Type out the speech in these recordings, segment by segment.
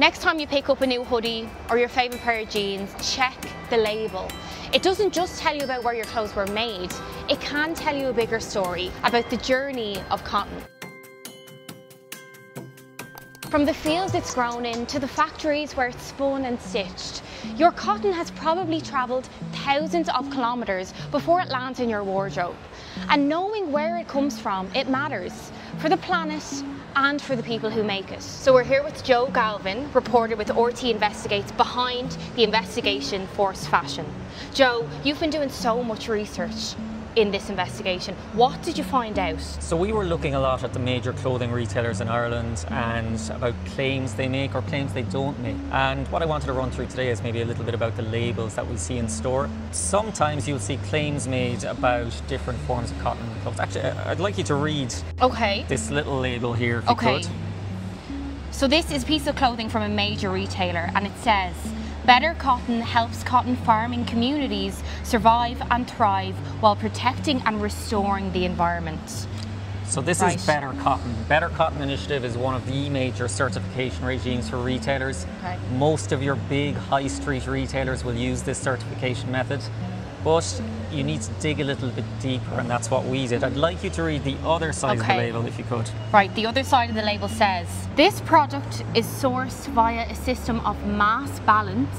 Next time you pick up a new hoodie or your favourite pair of jeans, check the label. It doesn't just tell you about where your clothes were made, it can tell you a bigger story about the journey of cotton. From the fields it's grown in to the factories where it's spun and stitched, your cotton has probably travelled thousands of kilometres before it lands in your wardrobe. And knowing where it comes from, it matters for the planet and for the people who make it. So we're here with Joe Galvin, reporter with RTÉ Investigates, behind the investigation Forced Fashion. Joe, you've been doing so much research in this investigation. What did you find out? So we were looking a lot at the major clothing retailers in Ireland and about claims they make or claims they don't make. And what I wanted to run through today is maybe a little bit about the labels that we see in store. Sometimes you'll see claims made about different forms of cotton clothes. Actually, I'd like you to read this little label here if you could. So this is a piece of clothing from a major retailer and it says, "Better cotton helps cotton farming communities survive and thrive while protecting and restoring the environment." So this is Better Cotton. Better Cotton Initiative is one of the major certification regimes for retailers. Most of your big high street retailers will use this certification method, but you need to dig a little bit deeper, and that's what we did. I'd like you to read the other side of the label if you could. Right, the other side of the label says, "This product is sourced via a system of mass balance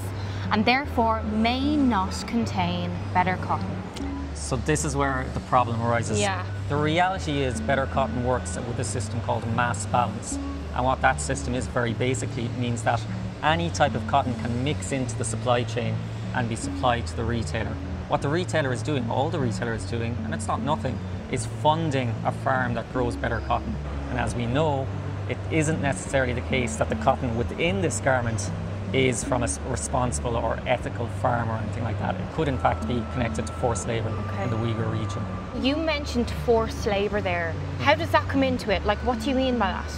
and therefore may not contain better cotton." So this is where the problem arises. The reality is Better Cotton works with a system called mass balance. And what that system is very basically, it means that any type of cotton can mix into the supply chain and be supplied to the retailer. What the retailer is doing, all the retailer is doing, and it's not nothing, is funding a farm that grows better cotton. And as we know, it isn't necessarily the case that the cotton within this garment is from a responsible or ethical farm or anything like that. It could in fact be connected to forced labour in the Uyghur region. You mentioned forced labour there. How does that come into it? Like, what do you mean by that?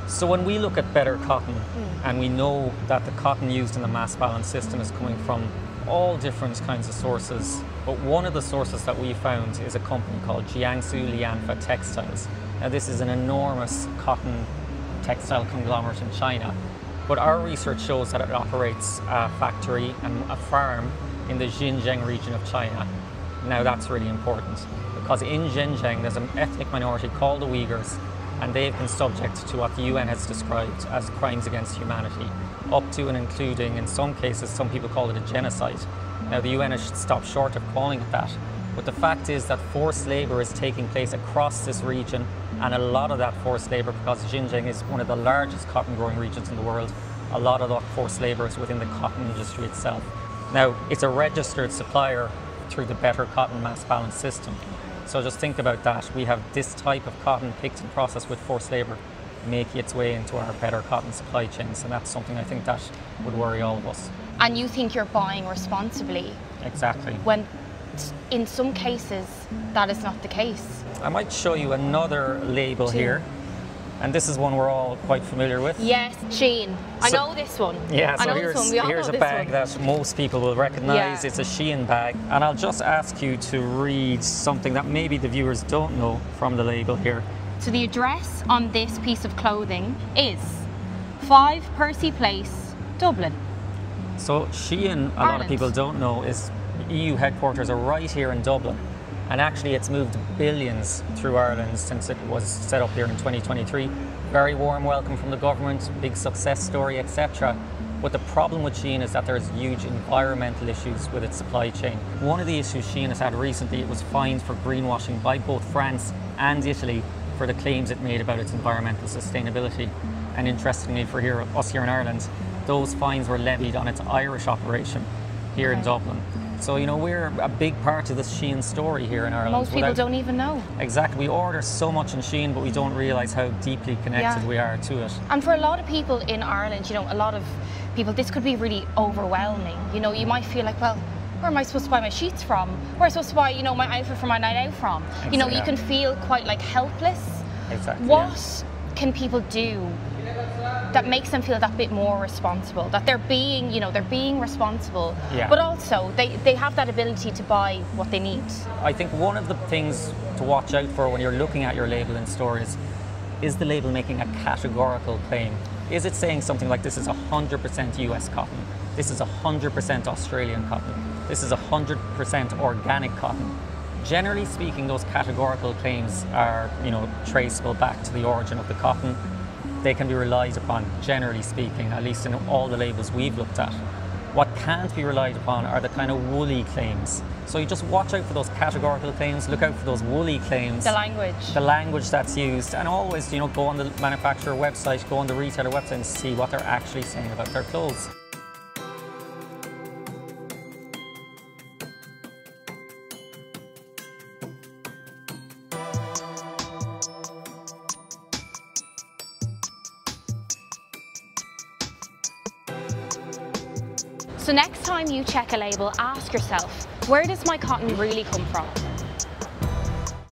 So when we look at better cotton, and we know that the cotton used in the mass balance system is coming from all different kinds of sources, but one of the sources that we found is a company called Jiangsu Lianfa Textiles. Now this is an enormous cotton textile conglomerate in China, but our research shows that it operates a factory and a farm in the Xinjiang region of China. Now that's really important because in Xinjiang there's an ethnic minority called the Uyghurs, and they've been subject to what the UN has described as crimes against humanity, up to and including, in some cases, some people call it a genocide. Now the UN has stopped short of calling it that, but the fact is that forced labour is taking place across this region, and a lot of that forced labour, because Xinjiang is one of the largest cotton growing regions in the world, a lot of that forced labour is within the cotton industry itself. Now it's a registered supplier through the Better Cotton Mass Balance system. So just think about that. We have this type of cotton picked and processed with forced labour making its way into our better cotton supply chains, and that's something I think that would worry all of us. And you think you're buying responsibly? Exactly. When in some cases that is not the case. I might show you another label here, and this is one we're all quite familiar with. Yes, Shein. I know this one. Yeah, so here's a bag that most people will recognise. It's a Shein bag, and I'll just ask you to read something that maybe the viewers don't know from the label here. So the address on this piece of clothing is 5 Percy Place, Dublin. So Shein, a lot of people don't know, is EU headquarters are right here in Dublin. And actually it's moved billions through Ireland since it was set up here in 2023. Very warm welcome from the government, big success story, etc. But the problem with Shein is that there's huge environmental issues with its supply chain. One of the issues Shein has had recently, it was fined for greenwashing by both France and Italy for the claims it made about its environmental sustainability. And interestingly for us here in Ireland, those fines were levied on its Irish operation here in Dublin. So, you know, we're a big part of this Shein story here in Ireland. Most people don't even know. Exactly. We order so much in Shein, but we don't realise how deeply connected we are to it. And for a lot of people in Ireland, you know, a lot of people, this could be really overwhelming. You know, you might feel like, well, where am I supposed to buy my sheets from? Where am I supposed to buy, you know, my outfit for my night out from? You know, you can feel quite like helpless. Exactly. What can people do that makes them feel that bit more responsible, that they're being, you know, they're being responsible, but also they have that ability to buy what they need? I think one of the things to watch out for when you're looking at your label in stores is the label making a categorical claim. Is it saying something like this is 100% US cotton? This is 100% Australian cotton? This is 100% organic cotton? Generally speaking, those categorical claims are, traceable back to the origin of the cotton. They can be relied upon, generally speaking, at least in all the labels we've looked at. What can't be relied upon are the kind of woolly claims. So you just watch out for those categorical claims, look out for those woolly claims. The language. The language that's used, and always, go on the manufacturer website, go on the retailer website and see what they're actually saying about their clothes. So next time you check a label, ask yourself, where does my cotton really come from?